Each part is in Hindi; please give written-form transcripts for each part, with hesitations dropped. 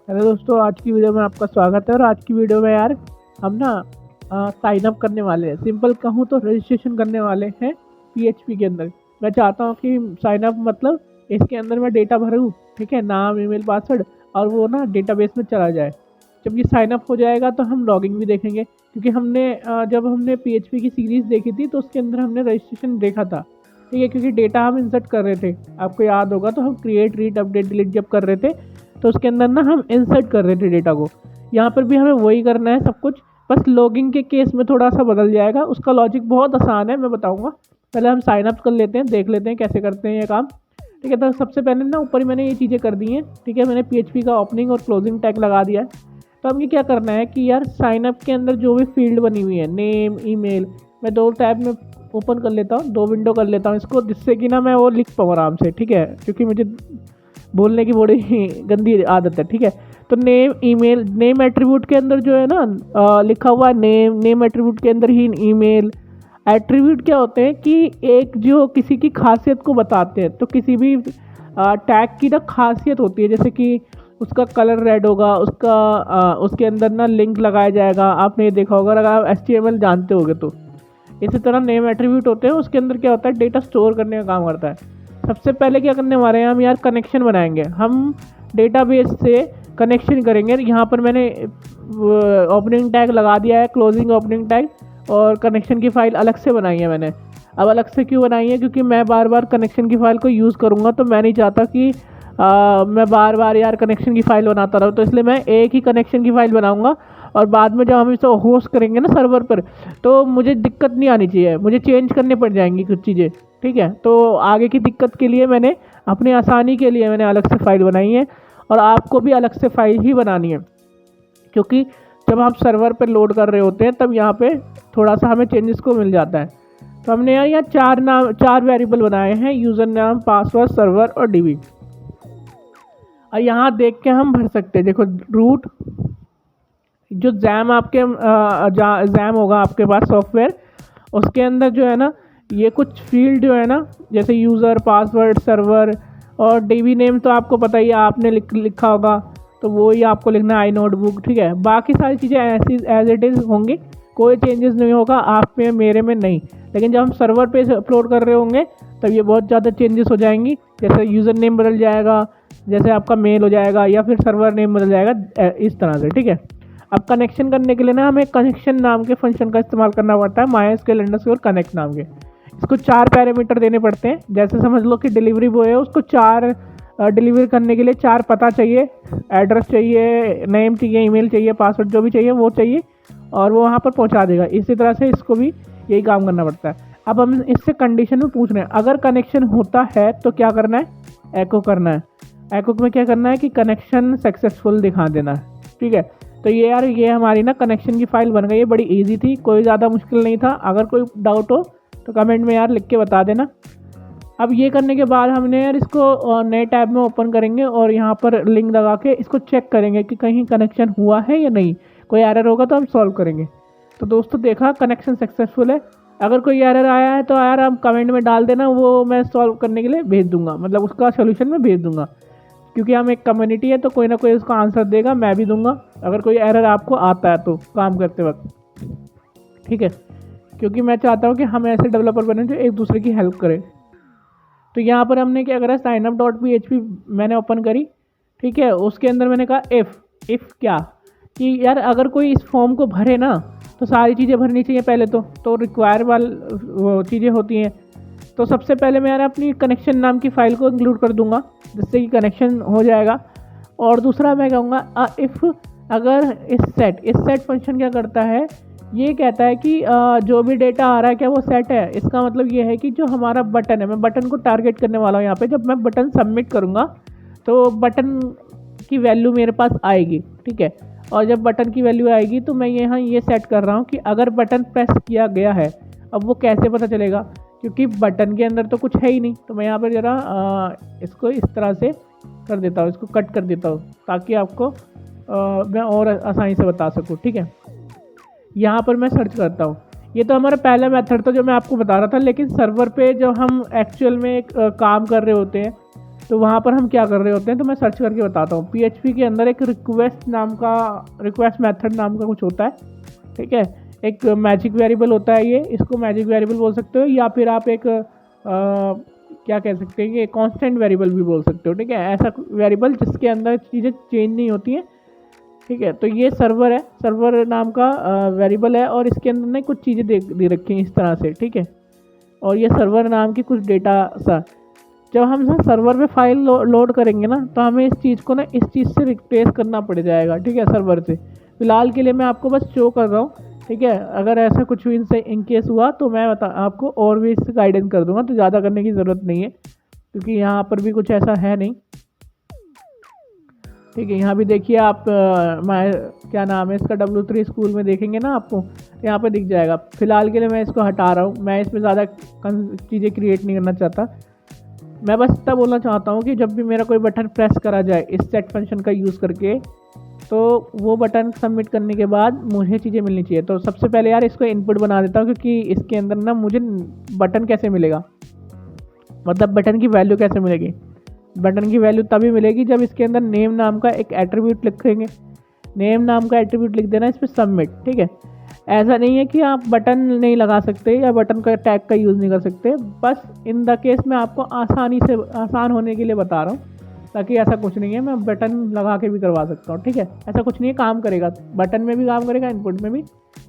हेलो दोस्तों, आज की वीडियो में आपका स्वागत है। और आज की वीडियो में यार हम ना साइन अप करने वाले हैं। सिंपल कहूँ तो रजिस्ट्रेशन करने वाले हैं पीएचपी के अंदर। मैं चाहता हूँ कि साइन अप मतलब इसके अंदर मैं डेटा भरूँ, ठीक है, नाम, ईमेल, पासवर्ड, और वो ना डेटाबेस में चला जाए। जब ये साइन अप हो जाएगा तो हम लॉगिन भी देखेंगे, क्योंकि जब हमने पीएचपी की सीरीज़ देखी थी तो उसके अंदर हमने रजिस्ट्रेशन देखा था, ठीक है, क्योंकि डेटा हम इंसर्ट कर रहे थे। आपको याद होगा तो हम क्रिएट, रीड, अपडेट, डिलीट जब कर रहे थे तो उसके अंदर ना हम इंसर्ट कर रहे थे डेटा को। यहाँ पर भी हमें वही करना है सब कुछ, बस लॉगिंग के केस में थोड़ा सा बदल जाएगा। उसका लॉजिक बहुत आसान है, मैं बताऊंगा। पहले हम साइन अप कर लेते हैं, देख लेते हैं कैसे करते हैं ये काम, ठीक है। तो सबसे पहले ना ऊपर ही मैंने ये चीज़ें कर दी हैं, ठीक है। मैंने पीएचपी का ओपनिंग और क्लोजिंग टैग लगा दिया है। तो अब ये क्या करना है कि यार साइन अप के अंदर जो भी फील्ड बनी हुई है, नेम, ईमेल, मैं दो टैब में ओपन कर लेता हूँ, दो विंडो कर लेता हूँ इसको, जिससे कि ना मैं वो लिख पाऊँ आराम से, ठीक है, क्योंकि मुझे बोलने की बड़ी गंदी आदत है, ठीक है। तो नेम, ईमेल, नेम एट्रीब्यूट के अंदर जो है ना लिखा हुआ है नेम, नेम एट्रीब्यूट के अंदर ही ईमेल। एट्रीब्यूट क्या होते हैं कि एक जो किसी की खासियत को बताते हैं। तो किसी भी टैग की ना खासियत होती है, जैसे कि उसका कलर रेड होगा, उसके अंदर ना लिंक लगाया जाएगा। आपने ये देखा होगा अगर आप HTML जानते होगे तो। इसी तरह नेम एट्रीब्यूट होते हैं, उसके अंदर क्या होता है, डेटा स्टोर करने का काम करता है। सबसे पहले क्या करने वाले हैं हम यार, कनेक्शन बनाएंगे। हम डेटाबेस से कनेक्शन करेंगे। यहाँ पर मैंने ओपनिंग टैग लगा दिया है, क्लोजिंग ओपनिंग टैग, और कनेक्शन की फ़ाइल अलग से बनाई है मैंने। अब अलग से क्यों बनाई है, क्योंकि मैं बार बार कनेक्शन की फ़ाइल को यूज़ करूँगा, तो मैं नहीं चाहता कि मैं बार बार यार कनेक्शन की फ़ाइल बनाता रहूँ। तो इसलिए मैं एक ही कनेक्शन की फ़ाइल बनाऊँगा, और बाद में जब हम इसे होस्ट करेंगे ना सर्वर पर, तो मुझे दिक्कत नहीं आनी चाहिए, मुझे चेंज करने पड़ जाएंगी कुछ चीज़ें, ठीक है। तो आगे की दिक्कत के लिए मैंने अपनी आसानी के लिए मैंने अलग से फ़ाइल बनाई है, और आपको भी अलग से फ़ाइल ही बनानी है, क्योंकि जब हम सर्वर पर लोड कर रहे होते हैं तब यहाँ पे थोड़ा सा हमें चेंजेस को मिल जाता है। तो हमने यहाँ चार वेरिएबल बनाए हैं, यूज़र नाम, पासवर्ड, सर्वर और डीबी। और यहाँ देख के हम भर सकते हैं। देखो, रूट, जो जैम आपके जैम होगा आपके पास सॉफ्टवेयर, उसके अंदर जो है ना ये कुछ फील्ड जो है ना, जैसे यूज़र, पासवर्ड, सर्वर और डीबी नेम, तो आपको पता ही है, आपने लिखा होगा, तो वो ही आपको लिखना है, आई नोटबुक, ठीक है। बाकी सारी चीज़ें ऐसी एज इट इज़ होंगी, कोई चेंजेस नहीं होगा आप में, मेरे में नहीं। लेकिन जब हम सर्वर पे अपलोड कर रहे होंगे तब ये बहुत ज़्यादा चेंजेस हो जाएंगी। जैसे यूज़र नेम बदल जाएगा, जैसे आपका मेल हो जाएगा, या फिर सर्वर नेम बदल जाएगा, इस तरह से, ठीक है। अब कनेक्शन करने के लिए ना हमें कनेक्शन नाम के फंक्शन का इस्तेमाल करना पड़ता है, MySQL कनेक्ट नाम के। इसको 4 पैरामीटर देने पड़ते हैं। जैसे समझ लो कि डिलीवरी बॉय है, उसको 4 डिलीवरी करने के लिए 4 पता चाहिए, एड्रेस चाहिए, नेम चाहिए, ईमेल चाहिए, पासवर्ड जो भी चाहिए वो चाहिए, और वो वहाँ पर पहुँचा देगा। इसी तरह से इसको भी यही काम करना पड़ता है। अब हम इससे कंडीशन में पूछ रहे हैं, अगर कनेक्शन होता है तो क्या करना है, एको करना है। एको में क्या करना है कि कनेक्शन सक्सेसफुल दिखा देना है, ठीक है। तो ये यार ये हमारी ना कनेक्शन की फ़ाइल बन गई है, बड़ी इजी थी, कोई ज़्यादा मुश्किल नहीं था। अगर कोई डाउट हो तो कमेंट में यार लिख के बता देना। अब ये करने के बाद हमने यार इसको नए टैब में ओपन करेंगे, और यहाँ पर लिंक लगा के इसको चेक करेंगे कि कहीं कनेक्शन हुआ है या नहीं। कोई एरर होगा तो हम सॉल्व करेंगे। तो दोस्तों देखा, कनेक्शन सक्सेसफुल है। अगर कोई एरर आया है तो यार आप कमेंट में डाल देना, वो मैं सॉल्व करने के लिए भेज दूंगा, मतलब उसका सोल्यूशन मैं भेज दूंगा, क्योंकि हम एक कम्युनिटी है तो कोई ना कोई उसका आंसर देगा, मैं भी दूंगा अगर कोई एरर आपको आता है तो काम करते वक्त, ठीक है। क्योंकि मैं चाहता हूँ कि हम ऐसे डेवलपर बने जो एक दूसरे की हेल्प करें। तो यहाँ पर हमने क्या करा, signup.php मैंने ओपन करी, ठीक है। उसके अंदर मैंने कहा इफ़ क्या, कि यार अगर कोई इस फॉर्म को भरे ना तो सारी चीज़ें भरनी चाहिए पहले तो रिक्वायर वाली चीज़ें होती हैं। तो सबसे पहले मैं यार अपनी कनेक्शन नाम की फ़ाइल को इंक्लूड कर दूंगा, जिससे कि कनेक्शन हो जाएगा। और दूसरा मैं कहूँगा इफ़, अगर इस सेट फंक्शन क्या करता है, ये कहता है कि जो भी डेटा आ रहा है क्या वो सेट है। इसका मतलब ये है कि जो हमारा बटन है, मैं बटन को टारगेट करने वाला हूँ यहाँ पे। जब मैं बटन सबमिट करूँगा तो बटन की वैल्यू मेरे पास आएगी, ठीक है। और जब बटन की वैल्यू आएगी तो मैं यहाँ ये सेट कर रहा हूँ कि अगर बटन प्रेस किया गया है, अब वो कैसे पता चलेगा, क्योंकि बटन के अंदर तो कुछ है ही नहीं। तो मैं यहाँ पर ज़रा इसको इस तरह से कर देता हूँ, इसको कट कर देता हूँ, ताकि आपको मैं और आसानी से बता सकूँ, ठीक है। यहाँ पर मैं सर्च करता हूँ। ये तो हमारा पहला मेथड था जो मैं आपको बता रहा था, लेकिन सर्वर पे जब हम एक्चुअल में एक काम कर रहे होते हैं तो वहाँ पर हम क्या कर रहे होते हैं, तो मैं सर्च करके बताता हूँ। PHP के अंदर एक रिक्वेस्ट मेथड नाम का कुछ होता है, ठीक है। एक मैजिक वेरिएबल होता है, ये इसको मैजिक वेरिएबल बोल सकते हो, या फिर आप एक क्या कह सकते हैं कि कांस्टेंट वेरिएबल भी बोल सकते हो, ठीक है। ऐसा वेरिएबल जिसके अंदर चीज़ें चेंज नहीं होती हैं, ठीक है। तो ये सर्वर है, सर्वर नाम का वेरिएबल है, और इसके अंदर ना कुछ चीज़ें दे रखी हैं इस तरह से, ठीक है। और ये सर्वर नाम की कुछ डेटा सा, जब हम सर्वर पे फाइल लोड करेंगे ना, तो हमें इस चीज़ को ना इस चीज़ से रिप्लेस करना पड़ जाएगा, ठीक है, सर्वर से। फिलहाल के लिए मैं आपको बस शो कर रहा हूँ, ठीक है। अगर ऐसा कुछ भी इनसे इनकेस हुआ तो मैं आपको और भी इससे गाइडेंस कर दूंगा, तो ज़्यादा करने की ज़रूरत नहीं है, क्योंकि यहाँ पर भी कुछ ऐसा है नहीं, ठीक है। यहाँ भी देखिए आप क्या नाम है इसका, W3 स्कूल में देखेंगे ना आपको, यहाँ पर दिख जाएगा। फिलहाल के लिए मैं इसको हटा रहा हूँ, मैं इसमें ज़्यादा चीज़ें क्रिएट नहीं करना चाहता। मैं बस इतना बोलना चाहता हूँ कि जब भी मेरा कोई बटन प्रेस करा जाए इस सेट फंक्शन का यूज़ करके, तो वो बटन सबमिट करने के बाद मुझे चीज़ें मिलनी चाहिए। तो सबसे पहले यार इसको इनपुट बना देता हूँ, क्योंकि इसके अंदर ना मुझे बटन कैसे मिलेगा, मतलब बटन की वैल्यू कैसे मिलेगी। बटन की वैल्यू तभी मिलेगी जब इसके अंदर नेम नाम का एक एट्रीब्यूट लिखेंगे, नेम नाम का एट्रीब्यूट लिख देना इस पर सबमिट, ठीक है। ऐसा नहीं है कि आप बटन नहीं लगा सकते या बटन का टैग का यूज़ नहीं कर सकते, बस इन द केस मैं आपको आसान होने के लिए बता रहा हूँ, ताकि ऐसा कुछ नहीं है, मैं बटन लगा के भी करवा सकता हूँ, ठीक है। ऐसा कुछ नहीं है, काम करेगा, बटन में भी काम करेगा, इनपुट में भी,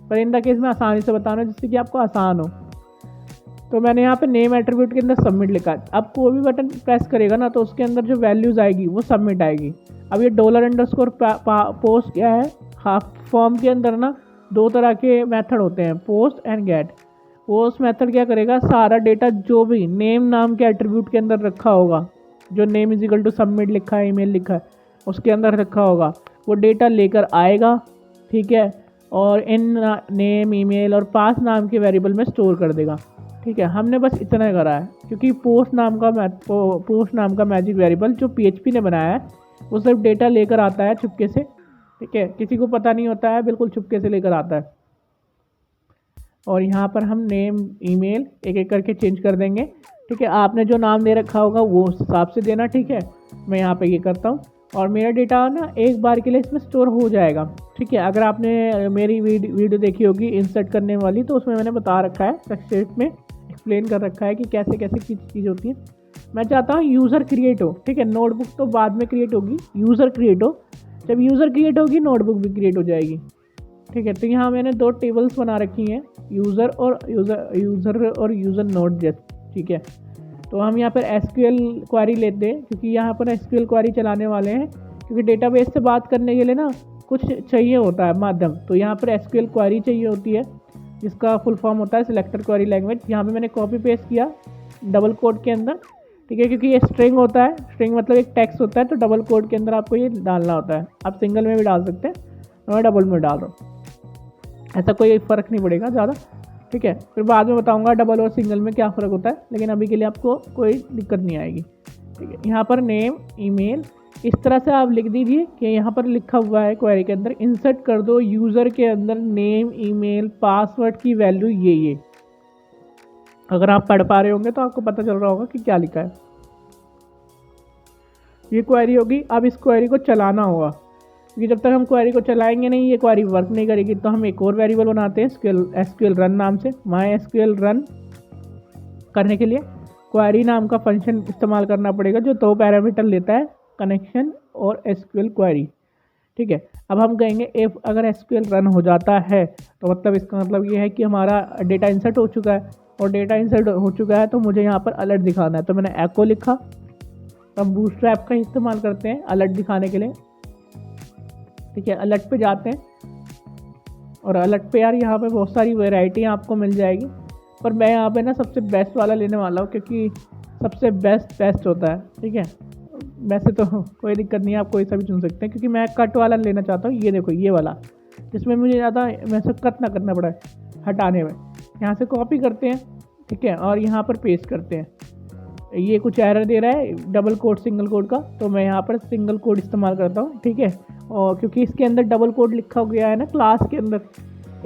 पर इन द केस मैं आसानी से बता रहा हूँ जिससे कि आपको आसान हो। तो मैंने यहाँ पे नेम एट्रीब्यूट के अंदर सबमिट लिखा है। अब कोई भी बटन प्रेस करेगा ना, तो उसके अंदर जो वैल्यूज़ आएगी वो सबमिट आएगी। अब ये $_ पोस्ट क्या है, हाफ फॉर्म के अंदर ना दो तरह के मेथड होते हैं, post and get. Post method क्या करेगा, सारा डेटा जो भी नेम नाम के एट्रीब्यूट के अंदर रखा होगा, जो name is equal to submit लिखा है, ईमेल लिखा है, उसके अंदर रखा होगा, वो डेटा लेकर आएगा, ठीक है, और इन नेम ईमेल और पास नाम के वेरिएबल में स्टोर कर देगा, ठीक है। हमने बस इतना करा है, क्योंकि पोस्ट नाम का मैजिक वेरिएबल जो PHP ने बनाया है, वो सिर्फ डेटा लेकर आता है चुपके से, ठीक है, किसी को पता नहीं होता है, बिल्कुल चुपके से लेकर आता है। और यहाँ पर हम नेम ईमेल एक एक करके चेंज कर देंगे, ठीक है। आपने जो नाम दे रखा होगा वो उस हिसाब से देना, ठीक है। मैं यहाँ पे ये करता हूँ, और मेरा डेटा ना एक बार के लिए इसमें स्टोर हो जाएगा, ठीक है। अगर आपने मेरी वीडियो देखी होगी इंसर्ट करने वाली, तो उसमें मैंने बता रखा है, सेक्शन में एक्सप्लेन कर रखा है कि कैसे कैसे चीज़ होती है। मैं चाहता हूँ यूज़र क्रिएट हो, ठीक है, नोटबुक तो बाद में क्रिएट होगी, यूज़र क्रिएट हो। जब यूज़र क्रिएट होगी नोटबुक भी क्रिएट हो जाएगी, ठीक है। तो यहाँ मैंने दो टेबल्स बना रखी हैं, यूज़र और यूज़र नोट जैसे, ठीक है। तो हम यहाँ पर SQL क्वेरी लेते हैं, क्योंकि यहाँ पर SQL क्वेरी चलाने वाले हैं, क्योंकि डेटाबेस से बात करने के लिए ना कुछ चाहिए होता है माध्यम। तो यहाँ पर SQL क्वेरी चाहिए होती है, जिसका फुल फॉर्म होता है सिलेक्टर क्वेरी लैंग्वेज। यहाँ पे मैंने कॉपी पेस्ट किया डबल कोड के अंदर, ठीक है, क्योंकि ये स्ट्रिंग होता है, स्ट्रिंग मतलब एक टेक्स्ट होता है, तो डबल कोड के अंदर आपको ये डालना होता है। आप सिंगल में भी डाल सकते हैं, मैं डबल में डाल रहा हूँ, ऐसा कोई फ़र्क नहीं पड़ेगा ज़्यादा, ठीक है। फिर बाद में बताऊंगा डबल और सिंगल में क्या फ़र्क होता है, लेकिन अभी के लिए आपको कोई दिक्कत नहीं आएगी, ठीक है। यहाँ पर नेम ईमेल इस तरह से आप लिख दीजिए कि यहाँ पर लिखा हुआ है क्वेरी के अंदर, इंसर्ट कर दो यूज़र के अंदर नेम ईमेल पासवर्ड की वैल्यू ये। अगर आप पढ़ पा रहे होंगे तो आपको पता चल रहा होगा कि क्या लिखा है। ये क्वेरी होगी। अब इस क्वेरी को चलाना होगा, क्योंकि जब तक हम क्वेरी को चलाएंगे नहीं ये क्वेरी वर्क नहीं करेगी। तो हम एक और वेरिएबल बनाते हैं SQL रन नाम से। MySQL रन करने के लिए क्वेरी नाम का फंक्शन इस्तेमाल करना पड़ेगा, जो 2 पैरामीटर लेता है, कनेक्शन और SQL क्वेरी, ठीक है। अब हम कहेंगे इफ अगर SQL रन हो जाता है, तो मतलब इसका मतलब ये है कि हमारा डेटा इंसर्ट हो चुका है, और डेटा इंसर्ट हो चुका है तो मुझे यहाँ पर अलर्ट दिखाना है। तो मैंने एको लिखा। हम बूटस्ट्रैप का इस्तेमाल करते हैं अलर्ट दिखाने के लिए, ठीक है। अलर्ट पे जाते हैं, और अलर्ट पे यार यहाँ पे बहुत सारी वैरायटी आपको मिल जाएगी, पर मैं यहाँ पे ना सबसे बेस्ट वाला लेने वाला हूँ, क्योंकि सबसे बेस्ट होता है, ठीक है। वैसे तो कोई दिक्कत नहीं है, आप कोई सा भी चुन सकते हैं, क्योंकि मैं कट वाला लेना चाहता हूँ। ये देखो ये वाला, जिसमें मुझे ज़्यादा मेहनत ना करना पड़ा हटाने में। यहाँ से कॉपी करते हैं, ठीक है, और यहाँ पर पेस्ट करते हैं। ये कुछ एरर दे रहा है डबल कोड सिंगल कोड का, तो मैं यहाँ पर सिंगल कोड इस्तेमाल करता हूँ, ठीक है। और क्योंकि इसके अंदर डबल कोड लिखा गया है ना क्लास के अंदर,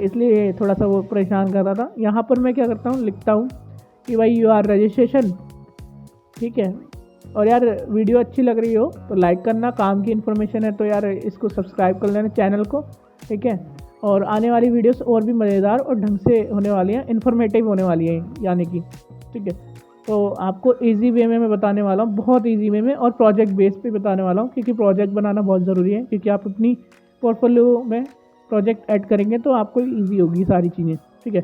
इसलिए थोड़ा सा वो परेशान कर रहा था। यहाँ पर मैं क्या करता हूँ, लिखता हूँ कि भाई यू आर रजिस्ट्रेशन, ठीक है, और यार वीडियो अच्छी लग रही हो तो लाइक करना, काम की इन्फॉर्मेशन है तो यार इसको सब्सक्राइब कर लेना चैनल को, ठीक है। और आने वाली वीडियोस और भी मज़ेदार और ढंग से होने वाली हैं, इन्फॉर्मेटिव होने वाली हैं यानी कि, ठीक है। तो आपको इजी वे में मैं बताने वाला हूँ, बहुत इजी वे में, और प्रोजेक्ट बेस पे बताने वाला हूँ, क्योंकि प्रोजेक्ट बनाना बहुत ज़रूरी है, क्योंकि आप अपनी पोर्टफोलियो में प्रोजेक्ट ऐड करेंगे तो आपको ईजी होगी सारी चीज़ें, ठीक है।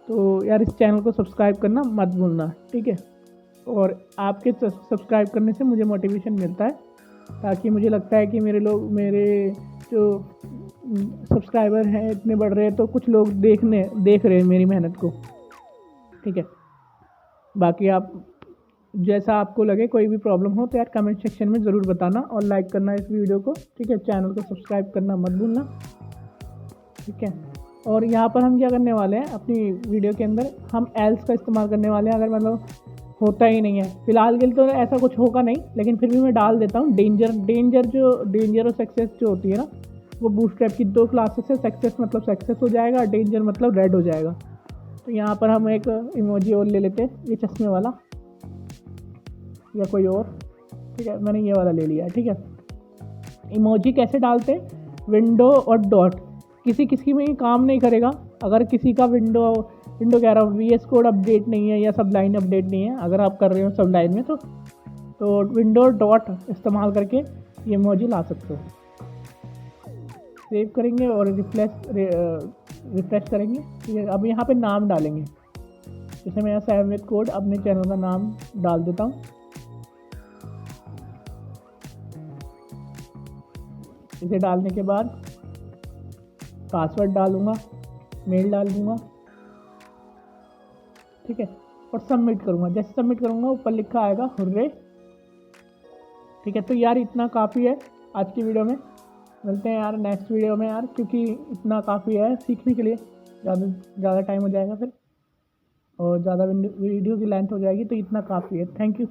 तो यार इस चैनल को सब्सक्राइब करना मत भूलना, ठीक है। और आपके सब्सक्राइब करने से मुझे मोटिवेशन मिलता है, ताकि मुझे लगता है कि मेरे जो सब्सक्राइबर हैं इतने बढ़ रहे हैं, तो कुछ लोग देख रहे हैं मेरी मेहनत को, ठीक है। बाकी आप जैसा आपको लगे, कोई भी प्रॉब्लम हो तो यार कमेंट सेक्शन में ज़रूर बताना, और लाइक करना इस वीडियो को, ठीक है। चैनल को सब्सक्राइब करना मत भूलना, ठीक है। और यहाँ पर हम क्या करने वाले हैं अपनी वीडियो के अंदर, हम एल्स का इस्तेमाल करने वाले हैं, अगर मतलब होता ही नहीं है फिलहाल के लिए तो ऐसा कुछ होगा नहीं, लेकिन फिर भी मैं डाल देता हूँ डेंजर और सक्सेस जो होती है ना, वो बूटस्ट्रैप की 2 क्लासेस है। सक्सेस मतलब सक्सेस हो जाएगा, डेंजर मतलब रेड हो जाएगा। तो यहाँ पर हम एक इमोजी और ले लेते हैं, ये चश्मे वाला या कोई और, ठीक है। मैंने ये वाला ले लिया, ठीक है। इमोजी कैसे डालते हैं, विंडो और डॉट, किसी में काम नहीं करेगा अगर किसी का विंडो कह रहा हूँ VS कोड अपडेट नहीं है या सब लाइन अपडेट नहीं है, अगर आप कर रहे हो सब लाइन में तो विंडो डॉट इस्तेमाल करके ये इमोजी ला सकते हो। सेव करेंगे और रिफ्रेश करेंगे, ठीक है। अब यहाँ पे नाम डालेंगे, जैसे मैं यहाँ सैम विद कोड अपने चैनल का नाम डाल देता हूँ। इसे डालने के बाद पासवर्ड डालूँगा, मेल डाल दूँगा, ठीक है। और सबमिट करूँगा, जैसे सबमिट करूँगा ऊपर लिखा आएगा हुर्रे, ठीक है। तो यार इतना काफ़ी है आज की वीडियो में, मिलते हैं यार नेक्स्ट वीडियो में यार, क्योंकि इतना काफ़ी है सीखने के लिए, ज़्यादा टाइम हो जाएगा फिर, और ज़्यादा वीडियो की लेंथ हो जाएगी, तो इतना काफ़ी है। Thank you.